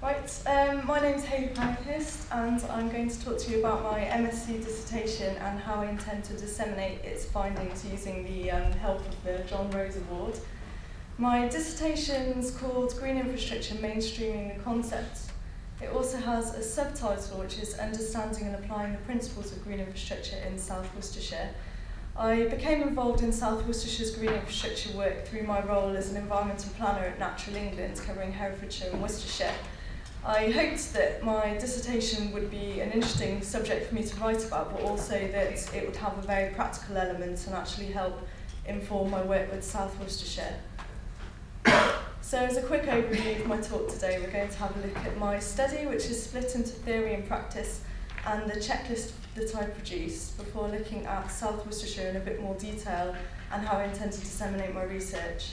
My name's Pankhurst, and I'm going to talk to you about my MSc dissertation and how I intend to disseminate its findings using the help of the John Rose Award. My dissertation's called Green Infrastructure Mainstreaming the Concept. It also has a subtitle which is Understanding and Applying the Principles of Green Infrastructure in South Worcestershire. I became involved in South Worcestershire's green infrastructure work through my role as an environmental planner at Natural England, covering Herefordshire and Worcestershire. I hoped that my dissertation would be an interesting subject for me to write about, but also that it would have a very practical element and actually help inform my work with South Worcestershire. So as a quick overview of my talk today, we're going to have a look at my study, which is split into theory and practice, and the checklist that I produced before looking at South Worcestershire in a bit more detail and how I intend to disseminate my research.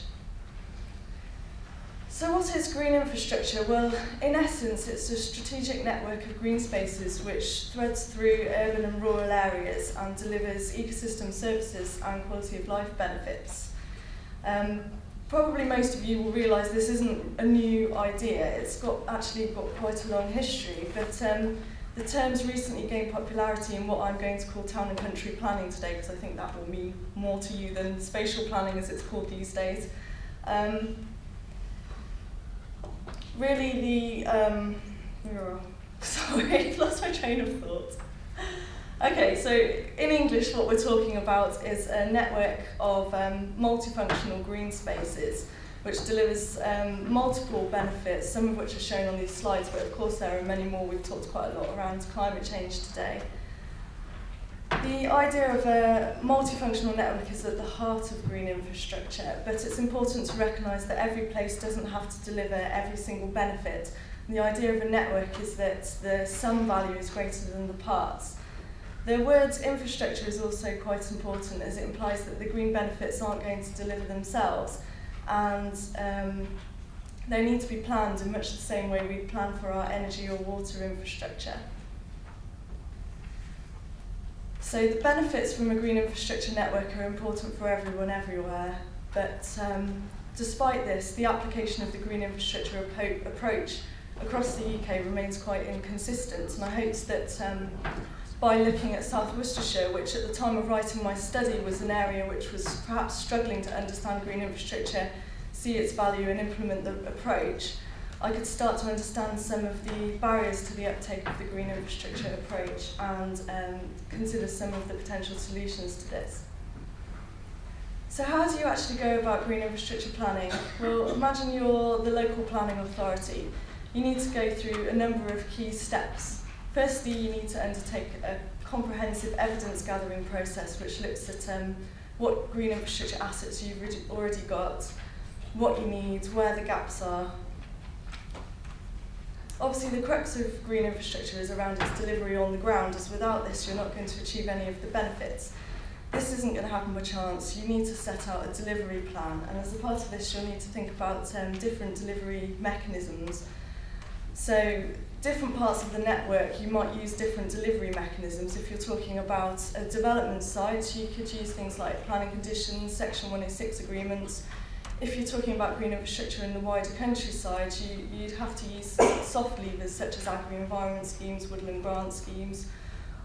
So what is green infrastructure? Well, in essence, it's a strategic network of green spaces which threads through urban and rural areas and delivers ecosystem services and quality of life benefits. Probably most of you will realise this isn't a new idea. It's actually got quite a long history, but the term's recently gained popularity in what I'm going to call town and country planning today, because I think that will mean more to you than spatial planning as it's called these days. Really sorry, I've lost my train of thought. Okay, so in English what we're talking about is a network of multifunctional green spaces which delivers multiple benefits, some of which are shown on these slides, but of course there are many more. We've talked quite a lot around climate change today. The idea of a multifunctional network is at the heart of green infrastructure, but it's important to recognise that every place doesn't have to deliver every single benefit. The idea of a network is that the sum value is greater than the parts. The word infrastructure is also quite important, as it implies that the green benefits aren't going to deliver themselves, and they need to be planned in much the same way we plan for our energy or water infrastructure. So the benefits from a green infrastructure network are important for everyone everywhere, but despite this, the application of the green infrastructure approach across the UK remains quite inconsistent, and I hope that by looking at South Worcestershire, which at the time of writing my study was an area which was perhaps struggling to understand green infrastructure, see its value and implement the approach, I could start to understand some of the barriers to the uptake of the green infrastructure approach and consider some of the potential solutions to this. So how do you actually go about green infrastructure planning? Well, imagine you're the local planning authority. You need to go through a number of key steps. Firstly, you need to undertake a comprehensive evidence gathering process which looks at what green infrastructure assets you've already got, what you need, where the gaps are. Obviously, the crux of green infrastructure is around its delivery on the ground, as without this you're not going to achieve any of the benefits. This isn't going to happen by chance. You need to set out a delivery plan, and as a part of this you'll need to think about different delivery mechanisms. So different parts of the network, you might use different delivery mechanisms. If you're talking about a development site, you could use things like planning conditions, Section 106 agreements. If you're talking about green infrastructure in the wider countryside, you'd have to use soft levers such as agri-environment schemes, woodland grant schemes,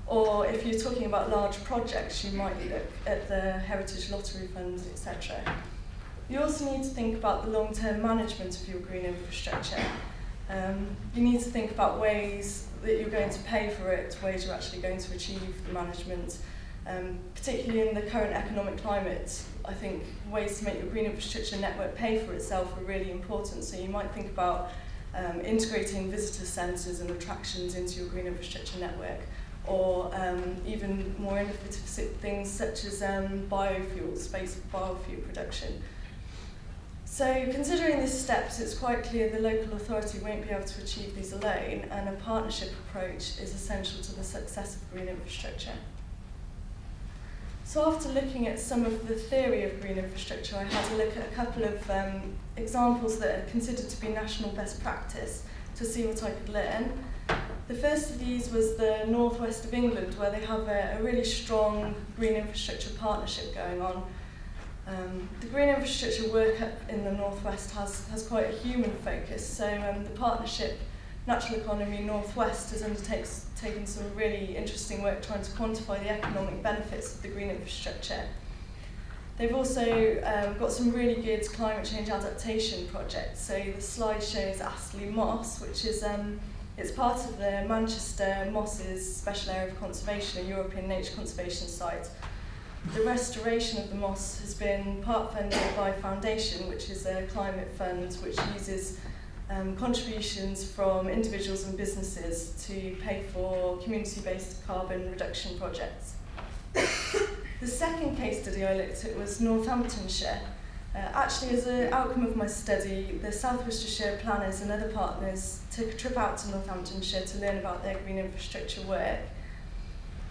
or if you're talking about large projects, you might look at the Heritage Lottery Fund, etc. You also need to think about the long-term management of your green infrastructure. You need to think about ways that you're going to pay for it, ways you're actually going to achieve the management. Particularly in the current economic climate, I think ways to make your green infrastructure network pay for itself are really important. So you might think about integrating visitor centres and attractions into your green infrastructure network, or even more innovative things such as biofuels, space biofuel production. So considering these steps, it's quite clear the local authority won't be able to achieve these alone, and a partnership approach is essential to the success of green infrastructure. So after looking at some of the theory of green infrastructure, I had a look at a couple of examples that are considered to be national best practice to see what I could learn. The first of these was the northwest of England, where they have a really strong green infrastructure partnership going on. The green infrastructure work in the northwest has quite a human focus, so the partnership Natural Economy Northwest has undertaken some really interesting work trying to quantify the economic benefits of the green infrastructure. They've also got some really good climate change adaptation projects. So the slide shows Astley Moss, which is it's part of the Manchester Mosses Special Area of Conservation, a European nature conservation site. The restoration of the moss has been part funded by Foundation, which is a climate fund which uses contributions from individuals and businesses to pay for community-based carbon reduction projects. The second case study I looked at was Northamptonshire. Actually, as an outcome of my study, the South Worcestershire planners and other partners took a trip out to Northamptonshire to learn about their green infrastructure work.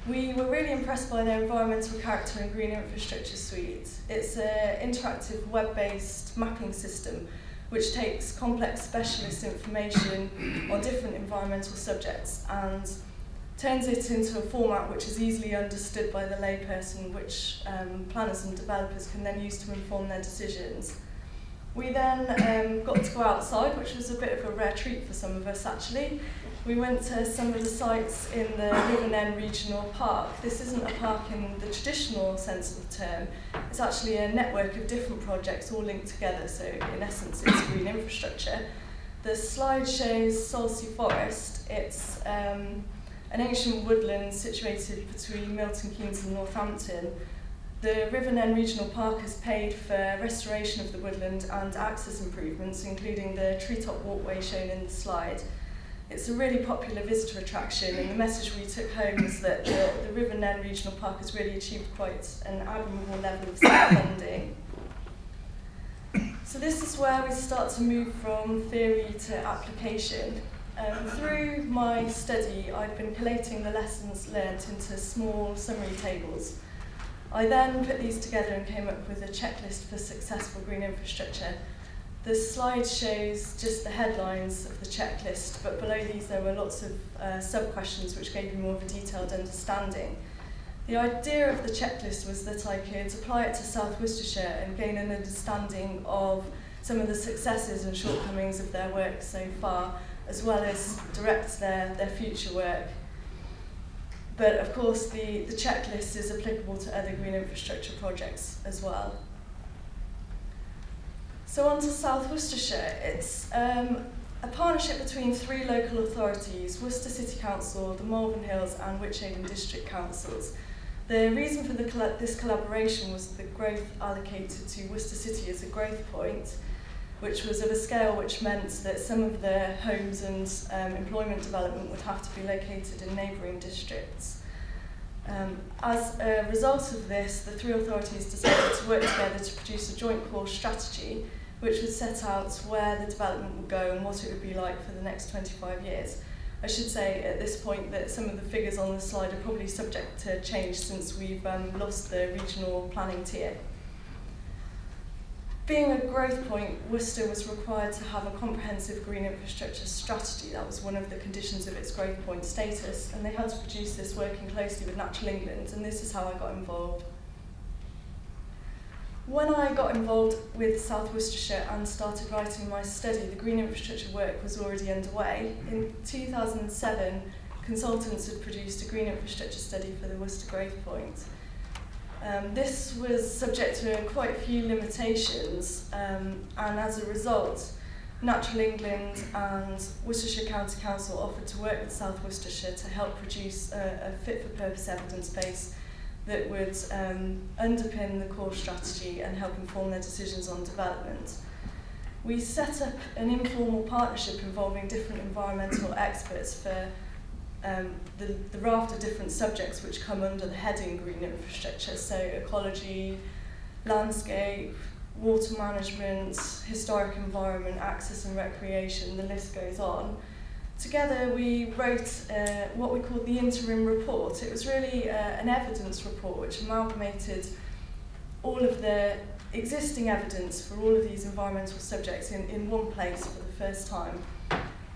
We were really impressed by their environmental character and green infrastructure suite. It's an interactive web-based mapping system which takes complex specialist information on different environmental subjects and turns it into a format which is easily understood by the layperson, which planners and developers can then use to inform their decisions. We then got to go outside, which was a bit of a rare treat for some of us actually. We went to some of the sites in the River Regional Park. This isn't a park in the traditional sense of the term. It's actually a network of different projects all linked together, so in essence it's green infrastructure. The slide shows Salsey Forest. It's an ancient woodland situated between Milton Keynes and Northampton. The River Regional Park has paid for restoration of the woodland and access improvements, including the treetop walkway shown in the slide. It's a really popular visitor attraction, and the message we took home was that the River Regional Park has really achieved quite an admirable level of self-funding. So this is where we start to move from theory to application. Through my study, I've been collating the lessons learnt into small summary tables. I then put these together and came up with a checklist for successful green infrastructure. The slide shows just the headlines of the checklist, but below these there were lots of sub-questions which gave me more of a detailed understanding. The idea of the checklist was that I could apply it to South Worcestershire and gain an understanding of some of the successes and shortcomings of their work so far, as well as direct their future work. But of course the checklist is applicable to other green infrastructure projects as well. So on to South Worcestershire. It's a partnership between three local authorities, Worcester City Council, the Malvern Hills and Wychavon District Councils. The reason for this collaboration was the growth allocated to Worcester City as a growth point, which was of a scale which meant that some of the homes and employment development would have to be located in neighbouring districts. As a result of this, the three authorities decided to work together to produce a joint core strategy which would set out where the development would go and what it would be like for the next 25 years. I should say at this point that some of the figures on the slide are probably subject to change since we've lost the regional planning tier. Being a growth point, Worcester was required to have a comprehensive green infrastructure strategy. That was one of the conditions of its growth point status, and they had to produce this working closely with Natural England, and this is how I got involved. When I got involved with South Worcestershire and started writing my study, the green infrastructure work was already underway. In 2007, consultants had produced a green infrastructure study for the Worcester Growth Point. This was subject to quite a few limitations, and as a result, Natural England and Worcestershire County Council offered to work with South Worcestershire to help produce a fit-for-purpose evidence base that would underpin the core strategy and help inform their decisions on development. We set up an informal partnership involving different environmental experts for the raft of different subjects which come under the heading green infrastructure, so ecology, landscape, water management, historic environment, access and recreation, the list goes on. Together we wrote what we called the interim report. It was really an evidence report which amalgamated all of the existing evidence for all of these environmental subjects in one place for the first time.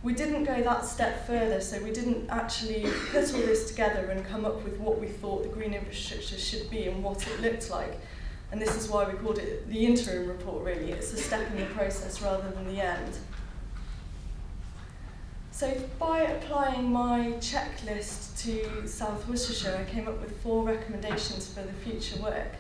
We didn't go that step further, so we didn't actually put all this together and come up with what we thought the green infrastructure should be and what it looked like. And this is why we called it the interim report, really. It's a step in the process rather than the end. So by applying my checklist to South Worcestershire, I came up with 4 recommendations for the future work.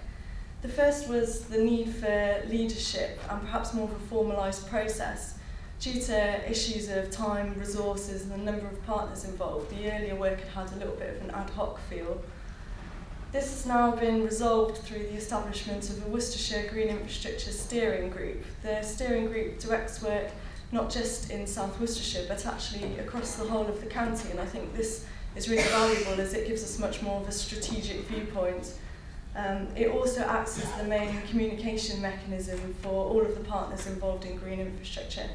The first was the need for leadership and perhaps more of a formalised process. Due to issues of time, resources and the number of partners involved, the earlier work had a little bit of an ad hoc feel. This has now been resolved through the establishment of a Worcestershire Green Infrastructure Steering Group. The steering group directs work not just in South Worcestershire but actually across the whole of the county, and I think this is really valuable as it gives us much more of a strategic viewpoint. It also acts as the main communication mechanism for all of the partners involved in green infrastructure.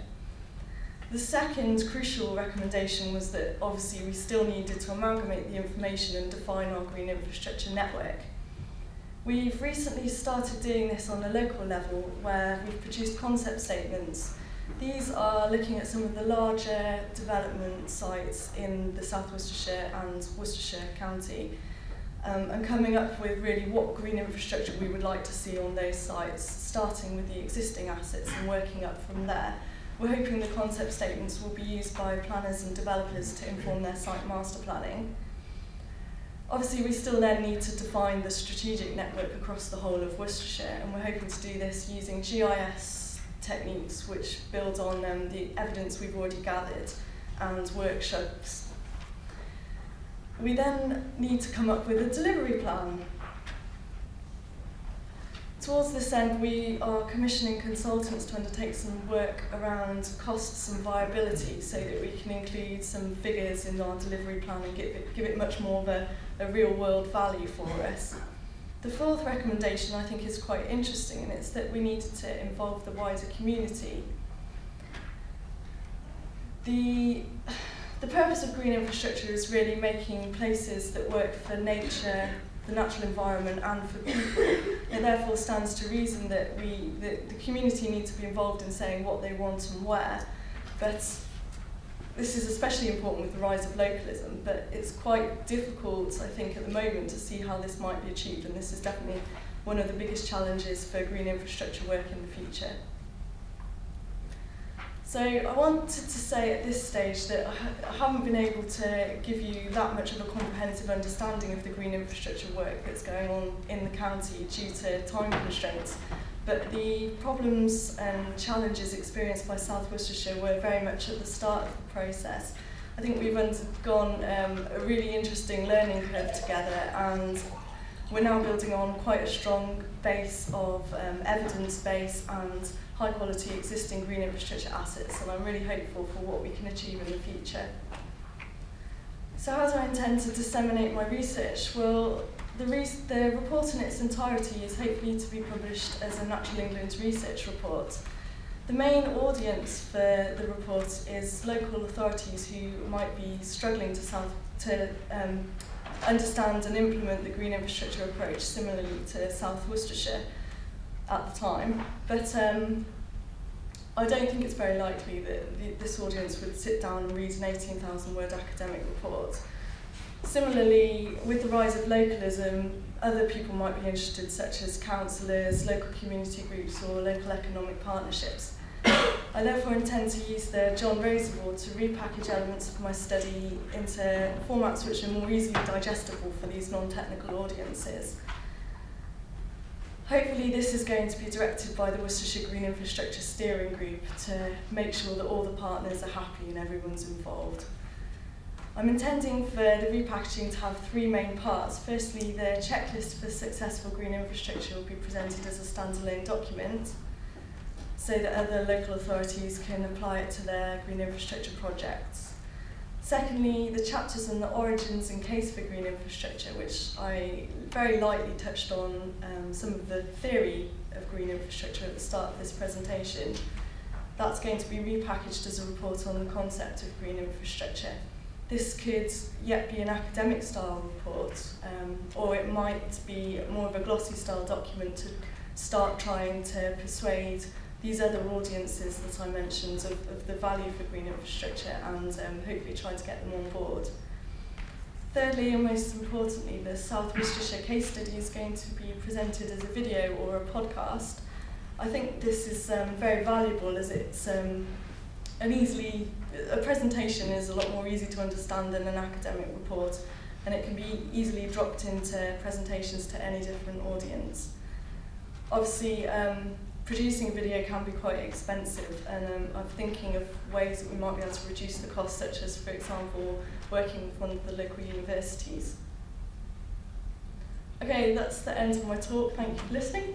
The second crucial recommendation was that obviously we still needed to amalgamate the information and define our green infrastructure network. We've recently started doing this on a local level where we've produced concept statements. These are looking at some of the larger development sites in the South Worcestershire and Worcestershire County, and coming up with really what green infrastructure we would like to see on those sites, starting with the existing assets and working up from there. We're hoping the concept statements will be used by planners and developers to inform their site master planning. Obviously, we still then need to define the strategic network across the whole of Worcestershire, and we're hoping to do this using GIS techniques which build on the evidence we've already gathered and workshops. We then need to come up with a delivery plan. Towards this end, we are commissioning consultants to undertake some work around costs and viability so that we can include some figures in our delivery plan and give it much more of a real-world value for us. The fourth recommendation I think is quite interesting, and it's that we needed to involve the wider community. The purpose of green infrastructure is really making places that work for nature, the natural environment and for people. It therefore stands to reason that the community need to be involved in saying what they want and where. But this is especially important with the rise of localism, but it's quite difficult, I think, at the moment to see how this might be achieved, and this is definitely one of the biggest challenges for green infrastructure work in the future. So I wanted to say at this stage that I haven't been able to give you that much of a comprehensive understanding of the green infrastructure work that's going on in the county due to time constraints. But the problems and challenges experienced by South Worcestershire were very much at the start of the process. I think we've undergone a really interesting learning curve together, and we're now building on quite a strong base of evidence base and high quality existing green infrastructure assets, and I'm really hopeful for what we can achieve in the future. So how do I intend to disseminate my research? Well, the report in its entirety is hopefully to be published as a Natural England research report. The main audience for the report is local authorities who might be struggling to understand and implement the green infrastructure approach similarly to South Worcestershire at the time. But I don't think it's very likely that this audience would sit down and read an 18,000 word academic report. Similarly, with the rise of localism, other people might be interested, such as councillors, local community groups or local economic partnerships. I therefore intend to use the John Rose Award to repackage elements of my study into formats which are more easily digestible for these non-technical audiences. Hopefully this is going to be directed by the Worcestershire Green Infrastructure Steering Group to make sure that all the partners are happy and everyone's involved. I'm intending for the repackaging to have 3 main parts. Firstly, the checklist for successful green infrastructure will be presented as a standalone document so that other local authorities can apply it to their green infrastructure projects. Secondly, the chapters on the origins and case for green infrastructure, which I very lightly touched on some of the theory of green infrastructure at the start of this presentation. That's going to be repackaged as a report on the concept of green infrastructure. This could yet be an academic style report, or it might be more of a glossy style document to start trying to persuade these other audiences that I mentioned of the value for green infrastructure and hopefully try to get them on board. Thirdly, and most importantly, the South Worcestershire case study is going to be presented as a video or a podcast. I think this is very valuable as it's an easily a presentation is a lot more easy to understand than an academic report, and it can be easily dropped into presentations to any different audience. Obviously, producing a video can be quite expensive, and I'm thinking of ways that we might be able to reduce the cost, such as, for example, working with one of the local universities. Okay, that's the end of my talk. Thank you for listening.